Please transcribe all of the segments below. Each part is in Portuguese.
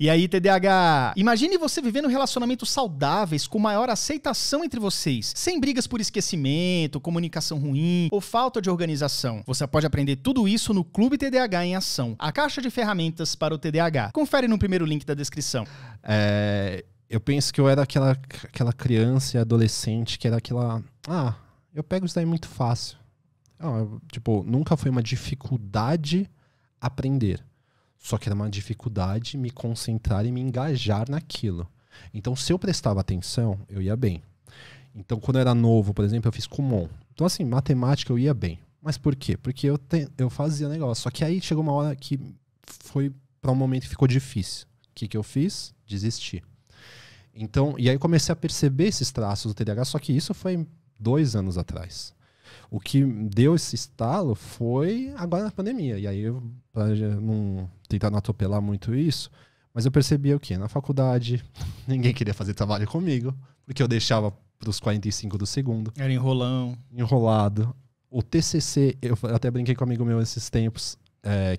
E aí, TDAH, imagine você vivendo relacionamentos saudáveis com maior aceitação entre vocês, sem brigas por esquecimento, comunicação ruim ou falta de organização. Você pode aprender tudo isso no Clube TDAH em Ação, a caixa de ferramentas para o TDAH. Confere no primeiro link da descrição. Eu penso que eu era aquela criança e adolescente que era aquela... eu pego isso daí muito fácil. Nunca foi uma dificuldade aprender. Só que era uma dificuldade me concentrar e me engajar naquilo. Então, se eu prestava atenção, eu ia bem. Então, quando eu era novo, por exemplo, eu fiz Kumon. Então, assim, matemática eu ia bem. Mas por quê? Porque eu fazia negócio. Só que aí chegou uma hora que foi para um momento que ficou difícil. O que eu fiz? Desisti. Então, e aí eu comecei a perceber esses traços do TDAH, só que isso foi 2 anos atrás. O que deu esse estalo foi agora na pandemia. E aí, pra não tentar não atropelar muito isso, mas eu percebia o quê? Na faculdade, ninguém queria fazer trabalho comigo, porque eu deixava pros 45 do segundo. Era Enrolado. O TCC, eu até brinquei com um amigo meu esses tempos,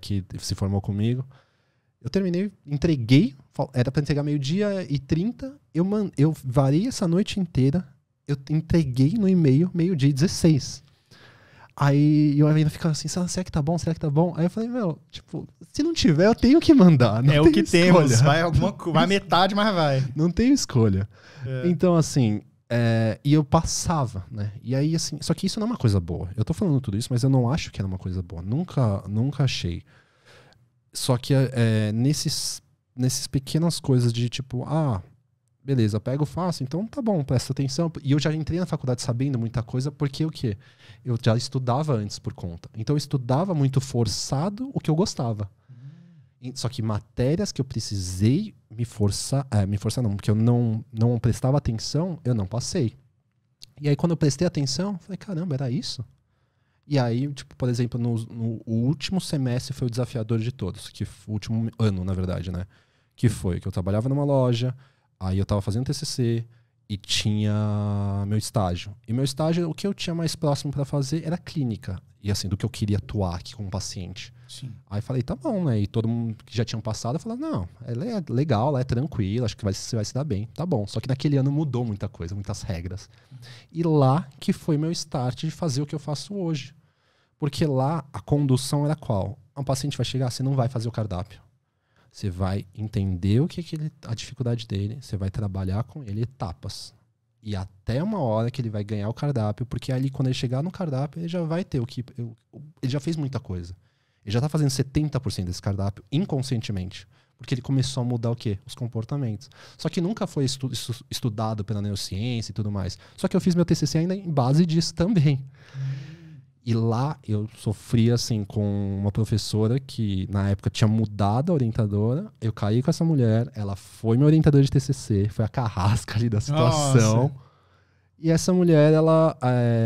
que se formou comigo. Eu terminei, entreguei, era para entregar 12h30, eu varei essa noite inteira, eu entreguei no e-mail 12h16. Aí eu ainda ficava assim, será que tá bom? Será que tá bom? Aí eu falei, se não tiver, eu tenho que mandar. Não é o que escolha. Temos, vai metade, mas vai. Não tenho escolha. Então, assim, e eu passava, né? E aí, assim, só que isso não é uma coisa boa. Eu tô falando tudo isso, mas eu não acho que era uma coisa boa. Nunca achei. Só que nesses pequenas coisas de beleza, pego, faço, então tá bom, presta atenção. E eu já entrei na faculdade sabendo muita coisa, porque o quê? Eu já estudava antes por conta. Então eu estudava muito forçado o que eu gostava. Só que matérias que eu precisei me forçar não, porque eu não prestava atenção, eu não passei. E aí quando eu prestei atenção, falei, caramba, era isso? E aí, por exemplo, no último semestre foi o desafiador de todos, que o último ano, na verdade, né? Que foi que eu trabalhava numa loja, aí eu tava fazendo TCC e tinha meu estágio. E meu estágio, o que eu tinha mais próximo para fazer era clínica. E assim, do que eu queria atuar aqui com o paciente. Sim. Aí falei, tá bom, né? E todo mundo que já tinha passado falou, não, ela é legal, ela é tranquila, acho que você vai se dar bem. Tá bom. Só que naquele ano mudou muita coisa, muitas regras. E lá que foi meu start de fazer o que eu faço hoje. Porque lá a condução era qual? Um paciente vai chegar, você não vai fazer o cardápio. Você vai entender o que a dificuldade dele, você vai trabalhar com ele etapas. E até uma hora que ele vai ganhar o cardápio, porque ali quando ele chegar no cardápio, ele já vai ter ele já fez muita coisa. Ele já tá fazendo 70% desse cardápio inconscientemente. Porque ele começou a mudar o quê? Os comportamentos. Só que nunca foi estudado pela neurociência e tudo mais. Só que eu fiz meu TCC ainda em base disso também. E lá eu sofri assim com uma professora que na época tinha mudado a orientadora. Eu caí com essa mulher, ela foi minha orientadora de TCC, foi a carrasca ali da situação. Nossa. E essa mulher, ela,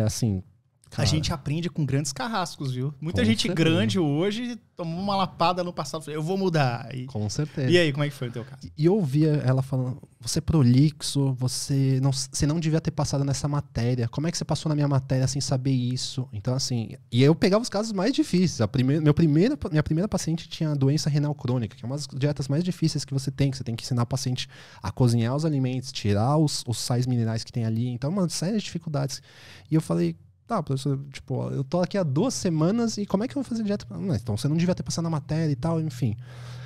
assim... Cara, a gente aprende com grandes carrascos, viu? Muita gente certeza. Grande hoje tomou uma lapada no passado. Eu vou mudar. Com certeza. E aí, como é que foi o teu caso? E eu ouvia ela falando, você é prolixo, você não devia ter passado nessa matéria. Como é que você passou na minha matéria sem saber isso? Então, assim... E eu pegava os casos mais difíceis. Minha primeira paciente tinha doença renal crônica, que é uma das dietas mais difíceis que você tem que ensinar o paciente a cozinhar os alimentos, tirar os sais minerais que tem ali. Então, uma série de dificuldades. E eu falei... Tá, professor, eu tô aqui há 2 semanas e como é que eu vou fazer dieta? Então você não devia ter passado na matéria e tal, enfim.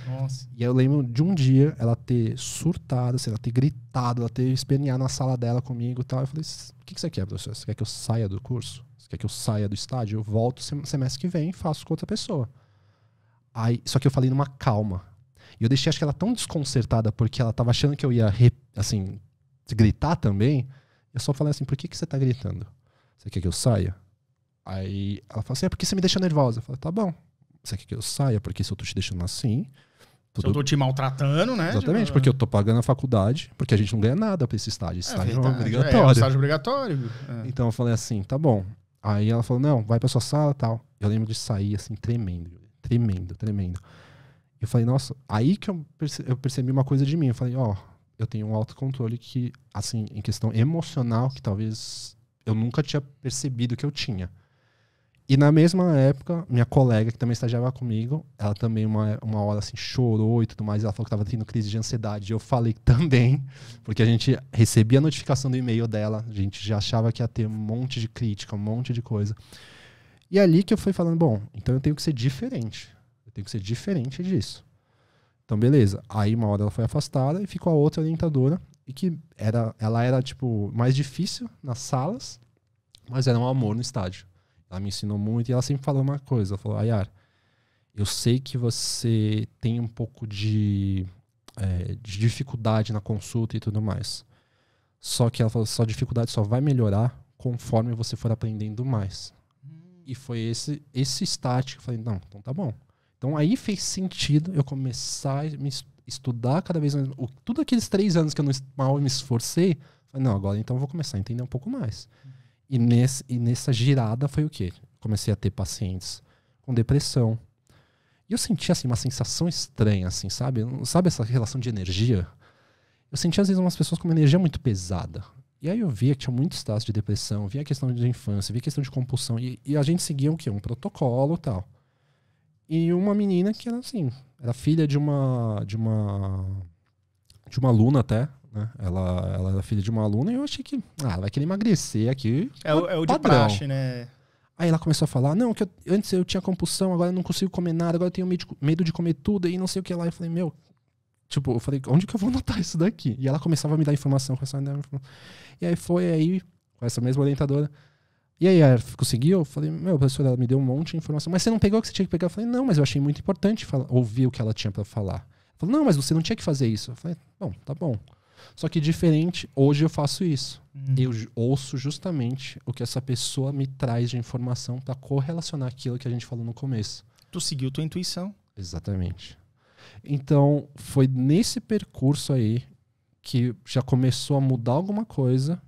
Nossa. E aí eu lembro de um dia ela ter surtado, assim, ela ter gritado, ela ter esperneado na sala dela comigo e tal. Eu falei, o que você quer, professor? Você quer que eu saia do curso? Você quer que eu saia do estágio? Eu volto semestre que vem e faço com outra pessoa. Aí, só que eu falei numa calma. E eu deixei, acho que ela tão desconcertada porque ela tava achando que eu ia, assim, gritar também. Eu só falei assim, por que você tá gritando? Você quer que eu saia? Aí ela falou assim, é porque você me deixa nervosa. Eu falei, tá bom. Você quer que eu saia? Porque se eu tô te deixando assim... Se eu tô te maltratando, né? Exatamente, porque eu tô pagando a faculdade, porque a gente não ganha nada pra esse estágio. Esse estágio é obrigatório. É um estágio obrigatório. Então eu falei assim, tá bom. Aí ela falou, não, vai pra sua sala e tal. Eu lembro de sair assim, tremendo. Eu falei, nossa... Aí que eu percebi uma coisa de mim. Eu falei, eu tenho um autocontrole que, assim, em questão emocional, que talvez... eu nunca tinha percebido que eu tinha. E na mesma época, minha colega, que também estagiava comigo, ela também uma hora assim chorou e tudo mais. Ela falou que estava tendo crise de ansiedade. Eu falei também, porque a gente recebia a notificação do e-mail dela, a gente já achava que ia ter um monte de crítica, um monte de coisa. E é ali que eu fui falando, bom, então eu tenho que ser diferente. Eu tenho que ser diferente disso. Então, beleza. Aí uma hora ela foi afastada e ficou a outra orientadora, e que ela era, tipo, mais difícil nas salas, mas era um amor no estágio. Ela me ensinou muito e ela sempre falou uma coisa. Ela falou, Ayar, eu sei que você tem um pouco de dificuldade na consulta e tudo mais. Só que ela falou, sua dificuldade só vai melhorar conforme você for aprendendo mais. E foi esse start que eu falei, não, então tá bom. Então aí fez sentido eu começar a me estudar cada vez mais. Tudo aqueles 3 anos que eu mal me esforcei, falei, não, agora então eu vou começar a entender um pouco mais. E nessa girada foi o quê? Comecei a ter pacientes com depressão. E eu senti assim, uma sensação estranha, assim, sabe? Sabe essa relação de energia? Eu senti às vezes umas pessoas com uma energia muito pesada. E aí eu via que tinha muitos estados de depressão, via a questão de infância, via a questão de compulsão. E a gente seguia o quê? Um protocolo e tal. E uma menina que era assim, era filha de uma aluna até, né? Ela era filha de uma aluna e eu achei que, ela vai querer emagrecer aqui. É o de praxe, né? Aí ela começou a falar, não, que antes eu tinha compulsão, agora eu não consigo comer nada, agora eu tenho medo de comer tudo e não sei o que lá. Eu falei, eu falei, onde que eu vou anotar isso daqui? E ela começava a me dar informação, E aí foi aí, com essa mesma orientadora. E aí, conseguiu? Eu falei, professora, ela me deu um monte de informação. Mas você não pegou o que você tinha que pegar? Eu falei, não, mas eu achei muito importante ouvir o que ela tinha pra falar. Ela falou, não, mas você não tinha que fazer isso. Eu falei, bom, tá bom. Só que diferente, hoje eu faço isso. Eu ouço justamente o que essa pessoa me traz de informação pra correlacionar aquilo que a gente falou no começo. Tu seguiu tua intuição. Exatamente. Então, foi nesse percurso aí que já começou a mudar alguma coisa.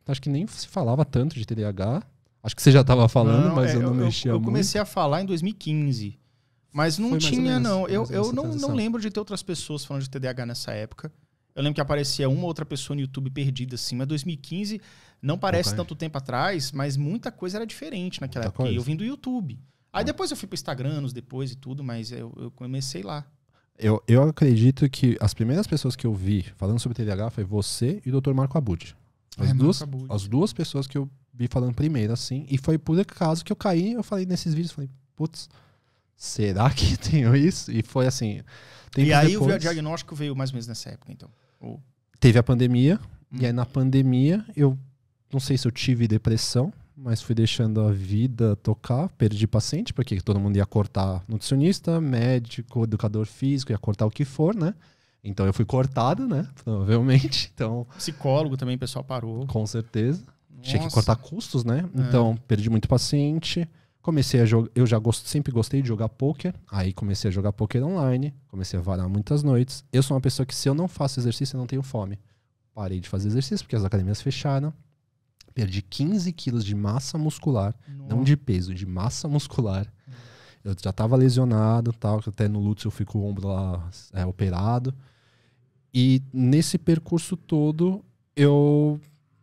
Acho que nem se falava tanto de TDAH. Acho que você já estava falando, mas eu não mexia muito. Eu comecei a falar em 2015. Mas não tinha, não. Eu não lembro de ter outras pessoas falando de TDAH nessa época. Eu lembro que aparecia uma ou outra pessoa no YouTube perdida, assim. Mas 2015 não parece tanto tempo atrás, mas muita coisa era diferente naquela época. Eu vim do YouTube. Aí depois eu fui pro Instagram, depois e tudo, mas eu comecei lá. Eu acredito que as primeiras pessoas que eu vi falando sobre TDAH foi você e o Dr. Marco Abud. As duas pessoas que eu vi falando primeiro, assim. E foi por acaso que eu caí, eu falei nesses vídeos, falei, putz, será que tenho isso? E foi assim. E aí o diagnóstico veio mais ou menos nessa época, então? Teve a pandemia, e aí na pandemia eu não sei se eu tive depressão, mas fui deixando a vida tocar, perdi paciente, porque todo mundo ia cortar nutricionista, médico, educador físico, ia cortar o que for, né? Então eu fui cortado, né? Provavelmente. Então, psicólogo também, o pessoal parou. Com certeza. Nossa. Tinha que cortar custos, né? Então, perdi muito paciente. Comecei a jogar. Eu já sempre gostei de jogar poker. Aí comecei a jogar poker online. Comecei a varar muitas noites. Eu sou uma pessoa que, se eu não faço exercício, eu não tenho fome. Parei de fazer exercício porque as academias fecharam. Perdi 15 quilos de massa muscular. Nossa. Não de peso, de massa muscular. Eu já estava lesionado, tal, até no Lutz eu fui com o ombro lá operado. E nesse percurso todo, eu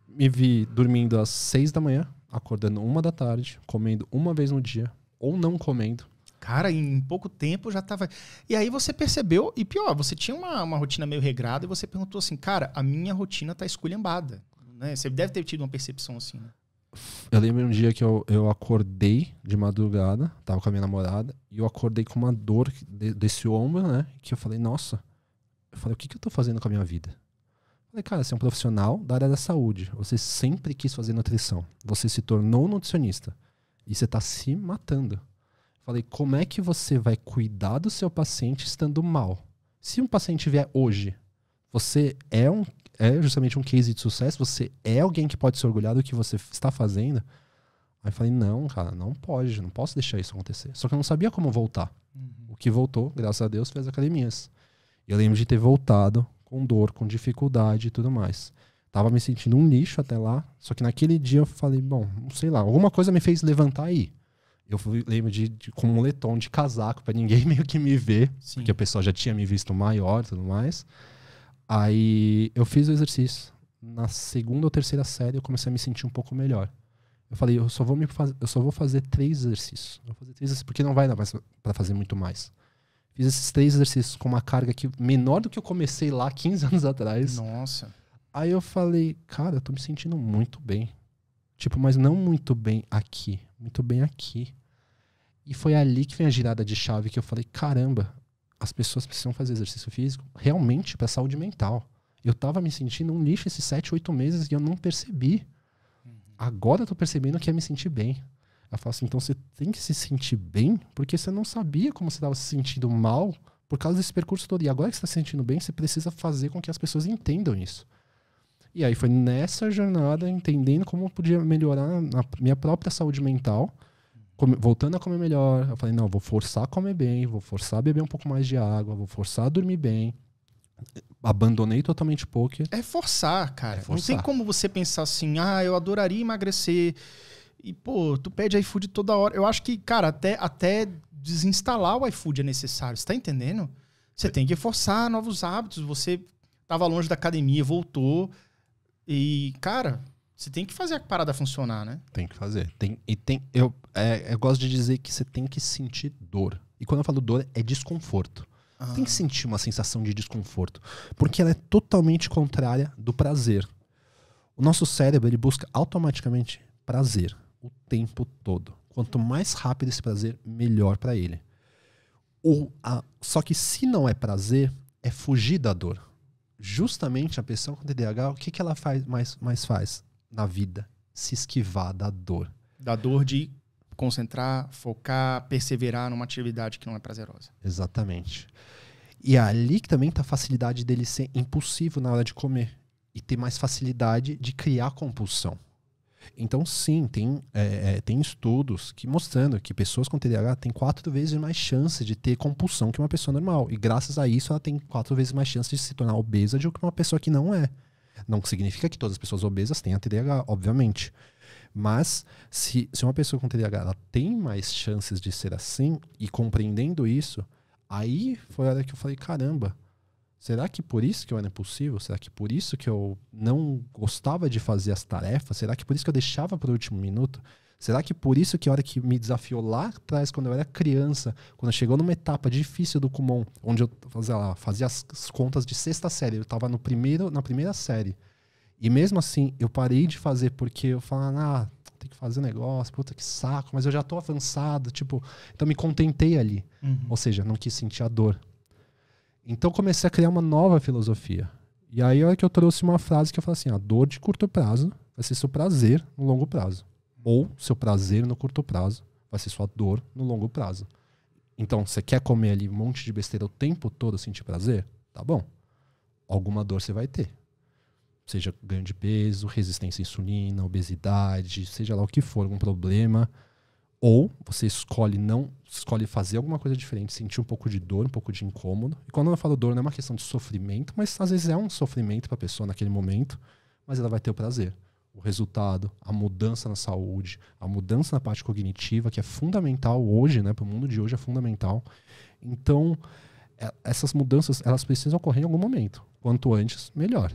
me vi dormindo às 6 da manhã, acordando 1 da tarde, comendo uma vez no dia, ou não comendo. Cara, em pouco tempo já tava... E aí você percebeu, e pior, você tinha uma rotina meio regrada e você perguntou assim, cara, a minha rotina tá esculhambada. Né? Você deve ter tido uma percepção assim, né? Eu lembro um dia que eu acordei de madrugada, tava com a minha namorada, e eu acordei com uma dor desse ombro, né? Que eu falei, nossa... Eu falei, o que eu tô fazendo com a minha vida? Eu falei, cara, você é um profissional da área da saúde. Você sempre quis fazer nutrição. Você se tornou nutricionista. E você tá se matando. Eu falei, como é que você vai cuidar do seu paciente estando mal? Se um paciente vier hoje, você é justamente um case de sucesso? Você é alguém que pode se orgulhar do que você está fazendo? Aí eu falei, não, cara, não posso deixar isso acontecer. Só que eu não sabia como voltar. O que voltou, graças a Deus, foi as academias. Eu lembro de ter voltado com dor, com dificuldade e tudo mais. Tava me sentindo um lixo até lá, só que naquele dia eu falei, bom, não sei lá, alguma coisa me fez levantar aí. Eu lembro de com um moletom de casaco pra ninguém meio que me ver, Sim. Porque a pessoa já tinha me visto maior e tudo mais. Aí eu fiz o exercício. Na 2ª ou 3ª série eu comecei a me sentir um pouco melhor. Eu falei, eu só vou fazer 3 exercícios. Eu vou fazer 3 exercícios, porque não vai dar mais pra fazer muito mais. Fiz esses 3 exercícios com uma carga menor do que eu comecei lá 15 anos atrás. Nossa. Aí eu falei, cara, eu tô me sentindo muito bem. Tipo, mas não muito bem aqui. Muito bem aqui. E foi ali que vem a girada de chave que eu falei, caramba, as pessoas precisam fazer exercício físico realmente pra saúde mental. Eu tava me sentindo um lixo esses 7, 8 meses e eu não percebi. Agora eu tô percebendo que é me sentir bem. Ela fala assim, então você tem que se sentir bem porque você não sabia como você estava se sentindo mal por causa desse percurso todo. E agora que você está se sentindo bem, você precisa fazer com que as pessoas entendam isso. E aí foi nessa jornada, entendendo como eu podia melhorar a minha própria saúde mental, voltando a comer melhor. Eu falei, não, vou forçar a comer bem, vou forçar a beber um pouco mais de água, vou forçar a dormir bem. Abandonei totalmente o poker. É forçar, cara. É forçar. Não tem como você pensar assim, eu adoraria emagrecer. E, pô, tu pede iFood toda hora. Eu acho que, cara, até desinstalar o iFood é necessário. Você tá entendendo? Você tem que forçar novos hábitos. Você tava longe da academia, voltou. E, cara, você tem que fazer a parada funcionar, né? Tem que fazer. Eu gosto de dizer que você tem que sentir dor. E quando eu falo dor, é desconforto. Tem que sentir uma sensação de desconforto. Porque ela é totalmente contrária do prazer. O nosso cérebro, ele busca automaticamente prazer o tempo todo. Quanto mais rápido esse prazer, melhor para ele. Só que se não é prazer, é fugir da dor. Justamente a pessoa com TDAH, o que ela mais faz na vida? Se esquivar da dor. Da dor de concentrar, focar, perseverar numa atividade que não é prazerosa. Exatamente. E é ali que também está a facilidade dele ser impulsivo na hora de comer. E ter mais facilidade de criar compulsão. Então, sim, tem estudos mostrando que pessoas com TDAH têm 4 vezes mais chance de ter compulsão que uma pessoa normal. E graças a isso, ela tem 4 vezes mais chance de se tornar obesa do que uma pessoa que não é. Não significa que todas as pessoas obesas tenham TDAH, obviamente. Mas, se uma pessoa com TDAH ela tem mais chances de ser assim, e compreendendo isso, aí foi a hora que eu falei, caramba, será que por isso que eu era impulsivo? Será que por isso que eu não gostava de fazer as tarefas? Será que por isso que eu deixava para o último minuto? Será que por isso que a hora que me desafiou lá atrás, quando eu era criança, quando chegou numa etapa difícil do Kumon, onde eu fazia as contas de 6ª série, eu estava na primeira série. E mesmo assim, eu parei de fazer porque eu falava, tem que fazer um negócio, puta que saco, mas eu já tô avançado, tipo, então me contentei ali. Ou seja, não quis sentir a dor. Então comecei a criar uma nova filosofia. E aí a hora que eu trouxe uma frase que eu falei assim, a dor de curto prazo vai ser seu prazer no longo prazo. Ou seu prazer no curto prazo vai ser sua dor no longo prazo. Então, você quer comer ali um monte de besteira o tempo todo, sentir prazer? Tá bom. Alguma dor você vai ter. Seja ganho de peso, resistência à insulina, obesidade, seja lá o que for, algum problema. Ou você escolhe fazer alguma coisa diferente, sentir um pouco de dor, um pouco de incômodo. E quando eu falo dor, não é uma questão de sofrimento, mas às vezes é um sofrimento para a pessoa naquele momento, mas ela vai ter o prazer. O resultado, a mudança na saúde, a mudança na parte cognitiva, que é fundamental hoje, né, para o mundo de hoje é fundamental. Então, essas mudanças, elas precisam ocorrer em algum momento. Quanto antes, melhor.